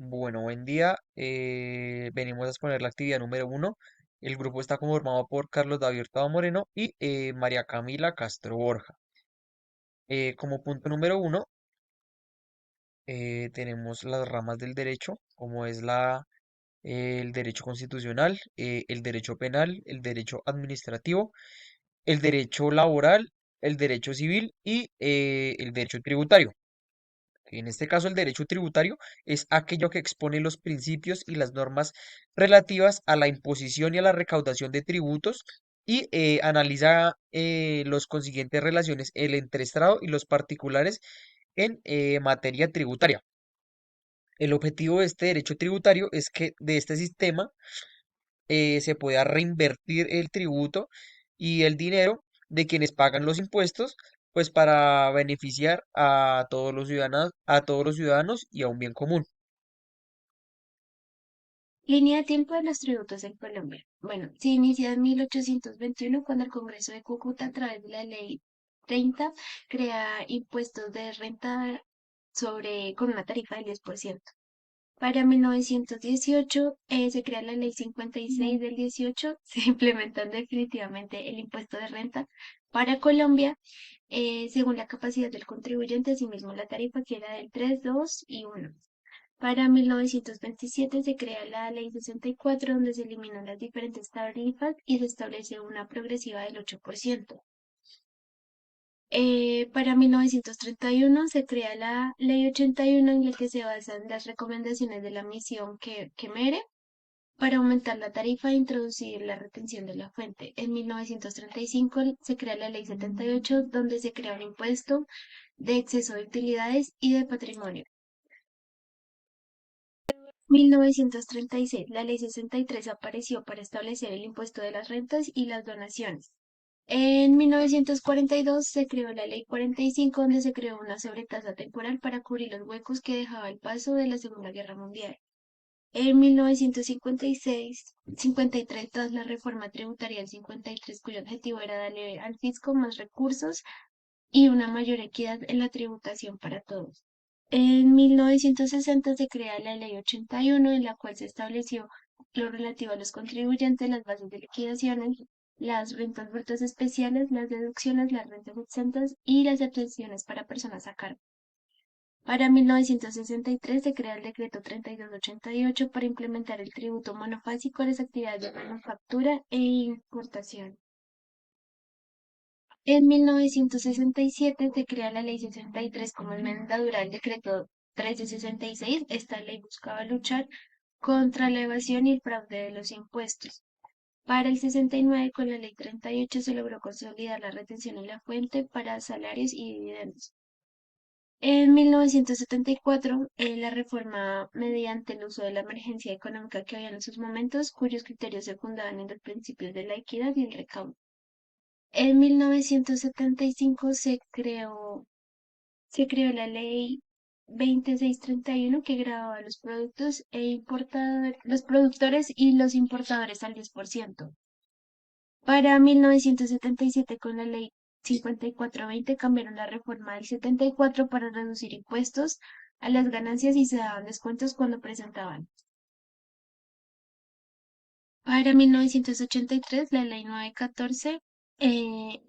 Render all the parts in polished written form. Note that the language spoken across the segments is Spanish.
Bueno, buen día. Venimos a exponer la actividad número uno. El grupo está conformado por Carlos David Hurtado Moreno y María Camila Castro Borja. Como punto número uno, tenemos las ramas del derecho, como es el derecho constitucional, el derecho penal, el derecho administrativo, el derecho laboral, el derecho civil y el derecho tributario. En este caso, el derecho tributario es aquello que expone los principios y las normas relativas a la imposición y a la recaudación de tributos y analiza los consiguientes relaciones entre Estado y los particulares en materia tributaria. El objetivo de este derecho tributario es que de este sistema se pueda reinvertir el tributo y el dinero de quienes pagan los impuestos, pues para beneficiar a todos los ciudadanos y a un bien común. Línea de tiempo de los tributos en Colombia. Bueno, se inicia en 1821 cuando el Congreso de Cúcuta, a través de la Ley 30, crea impuestos de renta con una tarifa del 10%. Para 1918 se crea la Ley 56 del 18, se implementan definitivamente el impuesto de renta para Colombia, según la capacidad del contribuyente, asimismo la tarifa que era del 3, 2 y 1. Para 1927 se crea la Ley 64, donde se eliminan las diferentes tarifas y se establece una progresiva del 8%. Para 1931 se crea la Ley 81, en la que se basan las recomendaciones de la misión que mere para aumentar la tarifa e introducir la retención de la fuente. En 1935 se crea la Ley 78, donde se crea un impuesto de exceso de utilidades y de patrimonio. 1936, la Ley 63 apareció para establecer el impuesto de las rentas y las donaciones. En 1942 se creó la Ley 45, donde se creó una sobretasa temporal para cubrir los huecos que dejaba el paso de la Segunda Guerra Mundial. En 1953, tras la reforma tributaria del 53, cuyo objetivo era darle al fisco más recursos y una mayor equidad en la tributación para todos. En 1960 se crea la Ley 81, en la cual se estableció lo relativo a los contribuyentes, las bases de liquidaciones, las rentas brutas especiales, las deducciones, las rentas exentas y las exenciones para personas a cargo. Para 1963 se crea el decreto 3288 para implementar el tributo monofásico a las actividades de manufactura e importación. En 1967 se crea la Ley 63 como enmendadura al decreto 1366. Esta ley buscaba luchar contra la evasión y el fraude de los impuestos. Para el 69, con la Ley 38, se logró consolidar la retención en la fuente para salarios y dividendos. En 1974, la reforma mediante el uso de la emergencia económica que había en esos momentos, cuyos criterios se fundaban en los principios de la equidad y el recaudo. En 1975 se creó la ley 2631, que grababa los productos los productores y los importadores al 10%. Para 1977, con la ley 5420, cambiaron la reforma del 74 para reducir impuestos a las ganancias y se daban descuentos cuando presentaban. Para 1983, la ley 914,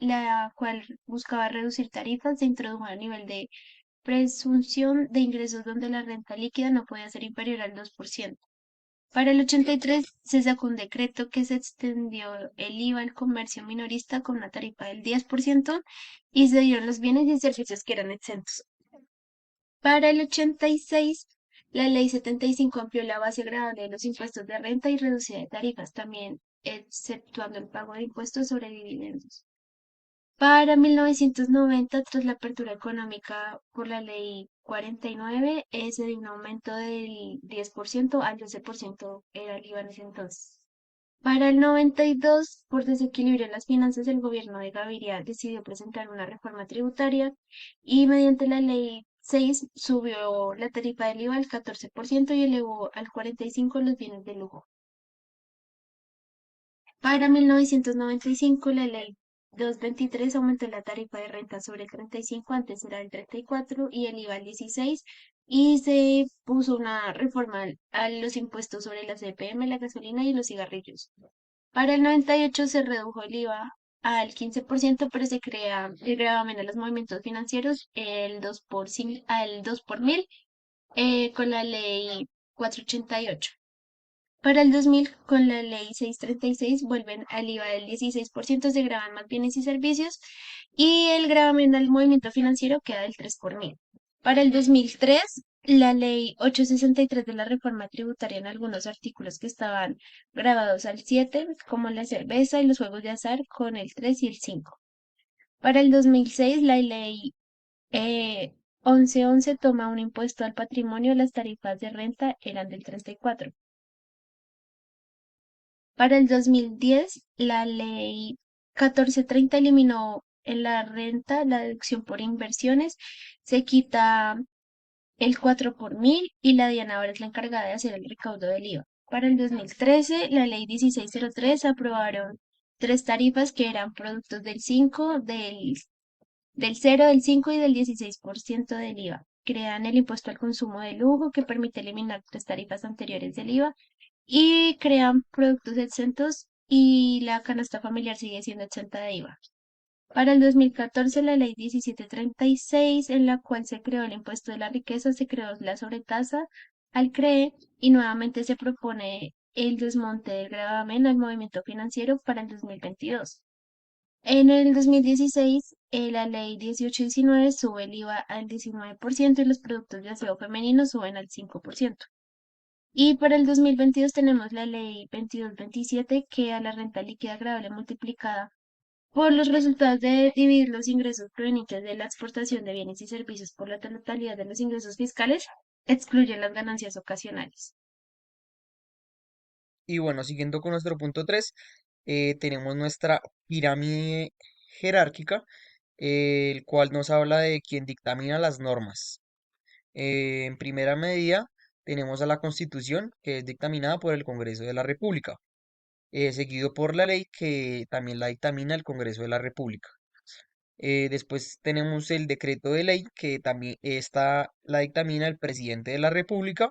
la cual buscaba reducir tarifas, se introdujo a nivel de presunción de ingresos donde la renta líquida no podía ser inferior al 2%. Para el 83 se sacó un decreto que se extendió el IVA al comercio minorista con una tarifa del 10% y se dieron los bienes y servicios que eran exentos. Para el 86, la ley 75 amplió la base gradable de los impuestos de renta y reducida de tarifas, también exceptuando el pago de impuestos sobre dividendos. Para 1990, tras la apertura económica por la ley 49, se dio un aumento del 10% al 12%, era el IVA en ese entonces. Para el 92, por desequilibrio en las finanzas, el gobierno de Gaviria decidió presentar una reforma tributaria y mediante la ley 6 subió la tarifa del IVA al 14% y elevó al 45% los bienes de lujo. Para 1995, la ley 223 aumentó la tarifa de renta sobre el 35, antes era el 34, y el IVA al 16, y se puso una reforma a los impuestos sobre la CPM, la gasolina y los cigarrillos. Para el 98 se redujo el IVA al 15%, pero se crea el gravamen a los movimientos financieros al 2 por mil con la ley 488. Para el 2000, con la ley 636, vuelven al IVA del 16%, se graban más bienes y servicios y el gravamen al movimiento financiero queda del 3 por mil. Para el 2003, la ley 863 de la reforma tributaria en algunos artículos que estaban grabados al 7, como la cerveza y los juegos de azar, con el 3 y el 5. Para el 2006, la ley 1111 toma un impuesto al patrimonio, las tarifas de renta eran del 34. Para el 2010, la ley 1430 eliminó en la renta la deducción por inversiones, se quita el 4 por mil y la DIAN ahora es la encargada de hacer el recaudo del IVA. Para el 2013, la ley 1603 aprobaron tres tarifas que eran productos del 5, del 0, del 5 y del 16% del IVA. Crean el impuesto al consumo de lujo que permite eliminar tres tarifas anteriores del IVA y crean productos exentos y la canasta familiar sigue siendo exenta de IVA. Para el 2014, la ley 1736, en la cual se creó el impuesto de la riqueza, se creó la sobretasa al CREE y nuevamente se propone el desmonte del gravamen al movimiento financiero para el 2022. En el 2016, la ley 1819 sube el IVA al 19% y los productos de aseo femenino suben al 5%. Y para el 2022 tenemos la ley 2227 que a la renta líquida agravable multiplicada por los resultados de dividir los ingresos provenientes de la exportación de bienes y servicios por la totalidad de los ingresos fiscales, excluye las ganancias ocasionales. Y bueno, siguiendo con nuestro punto 3, tenemos nuestra pirámide jerárquica, el cual nos habla de quien dictamina las normas. En primera medida, tenemos a la Constitución, que es dictaminada por el Congreso de la República, seguido por la ley, que también la dictamina el Congreso de la República. Después tenemos el decreto de ley, que también la dictamina el presidente de la República.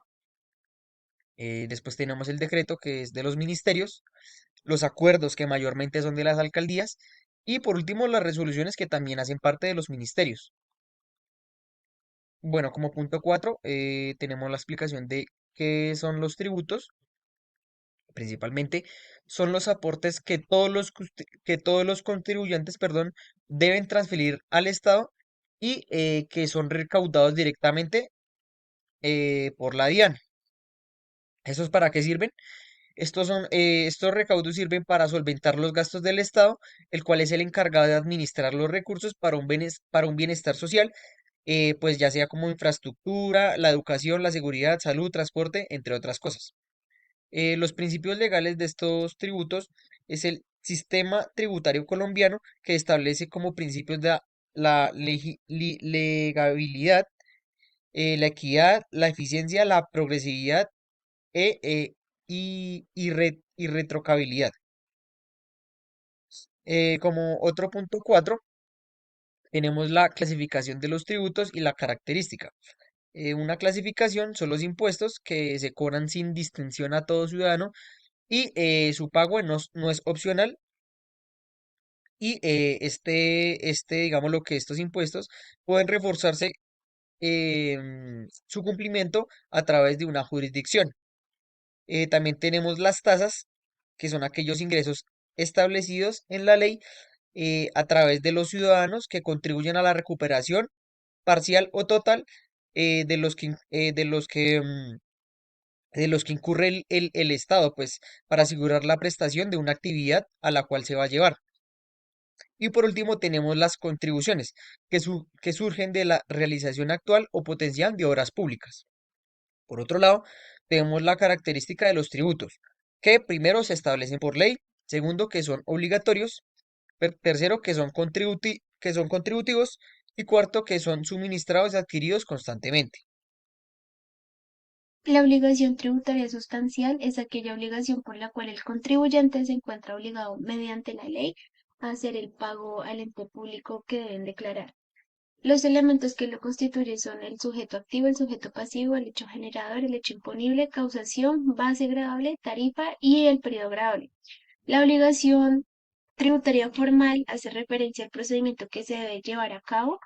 Después tenemos el decreto, que es de los ministerios, los acuerdos, que mayormente son de las alcaldías, y por último las resoluciones, que también hacen parte de los ministerios. Bueno, como punto 4, tenemos la explicación de qué son los tributos. Principalmente son los aportes que todos los contribuyentes, perdón, deben transferir al Estado y que son recaudados directamente por la DIAN. ¿Esos para qué sirven? Estos recaudos sirven para solventar los gastos del Estado, el cual es el encargado de administrar los recursos para un bienestar social, pues ya sea como infraestructura, la educación, la seguridad, salud, transporte, entre otras cosas. Los principios legales de estos tributos es el sistema tributario colombiano, que establece como principios la legabilidad, la equidad, la eficiencia, la progresividad y retrocabilidad. Como otro punto 4, tenemos la clasificación de los tributos y la característica. Una clasificación son los impuestos que se cobran sin distinción a todo ciudadano y su pago no es opcional. Y digamos lo que estos impuestos pueden reforzarse su cumplimiento a través de una jurisdicción. También tenemos las tasas, que son aquellos ingresos establecidos en la ley a través de los ciudadanos que contribuyen a la recuperación parcial o total de los que incurre el Estado, pues para asegurar la prestación de una actividad a la cual se va a llevar. Y por último tenemos las contribuciones, que surgen de la realización actual o potencial de obras públicas. Por otro lado, tenemos la característica de los tributos, que primero se establecen por ley, segundo que son obligatorios, tercero que son contributivos y cuarto que son suministrados y adquiridos constantemente. La obligación tributaria sustancial es aquella obligación por la cual el contribuyente se encuentra obligado mediante la ley a hacer el pago al ente público que deben declarar. Los elementos que lo constituyen son el sujeto activo, el sujeto pasivo, el hecho generador, el hecho imponible, causación, base gravable, tarifa y el periodo gravable. La obligación tributaria formal hace referencia al procedimiento que se debe llevar a cabo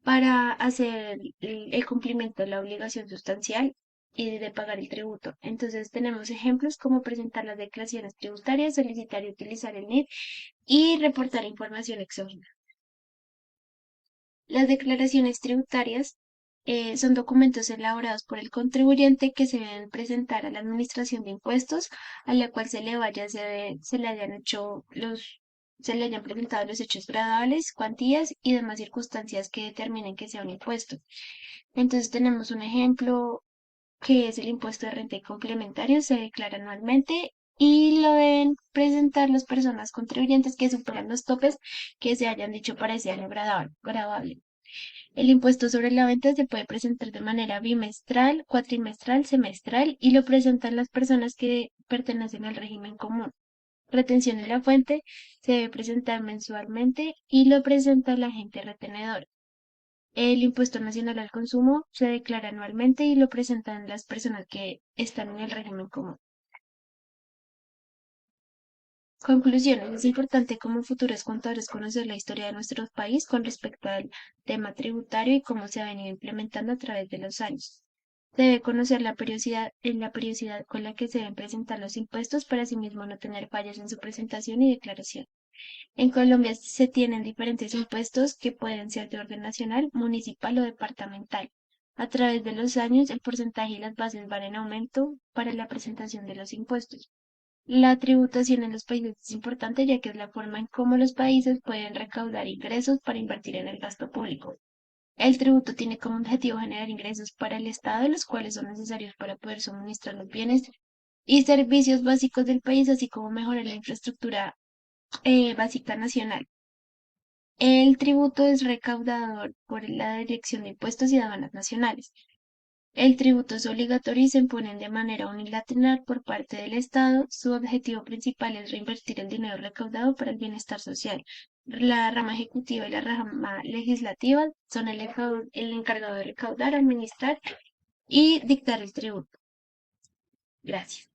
para hacer el cumplimiento de la obligación sustancial y de pagar el tributo. Entonces tenemos ejemplos como presentar las declaraciones tributarias, solicitar y utilizar el NIF y reportar información exógena. Las declaraciones tributarias son documentos elaborados por el contribuyente que se deben presentar a la Administración de Impuestos, a la cual se le hayan hecho se le hayan presentado los hechos gradables, cuantías y demás circunstancias que determinen que sea un impuesto. Entonces tenemos un ejemplo que es el impuesto de renta y complementario, se declara anualmente y lo deben presentar las personas contribuyentes que superan los topes que se hayan dicho para ese año gradable. El impuesto sobre la venta se puede presentar de manera bimestral, cuatrimestral, semestral y lo presentan las personas que pertenecen al régimen común. Retención en la fuente se debe presentar mensualmente y lo presenta el agente retenedor. El impuesto nacional al consumo se declara anualmente y lo presentan las personas que están en el régimen común. Conclusiones. Es importante como futuros contadores conocer la historia de nuestro país con respecto al tema tributario y cómo se ha venido implementando a través de los años. Se debe conocer la periodicidad con la que se deben presentar los impuestos para asimismo no tener fallas en su presentación y declaración. En Colombia se tienen diferentes impuestos que pueden ser de orden nacional, municipal o departamental. A través de los años, el porcentaje y las bases van en aumento para la presentación de los impuestos. La tributación en los países es importante ya que es la forma en cómo los países pueden recaudar ingresos para invertir en el gasto público. El tributo tiene como objetivo generar ingresos para el Estado, los cuales son necesarios para poder suministrar los bienes y servicios básicos del país, así como mejorar la infraestructura básica nacional. El tributo es recaudador por la Dirección de Impuestos y Aduanas Nacionales. El tributo es obligatorio y se impone de manera unilateral por parte del Estado. Su objetivo principal es reinvertir el dinero recaudado para el bienestar social. La rama ejecutiva y la rama legislativa son el encargado de recaudar, administrar y dictar el tributo. Gracias.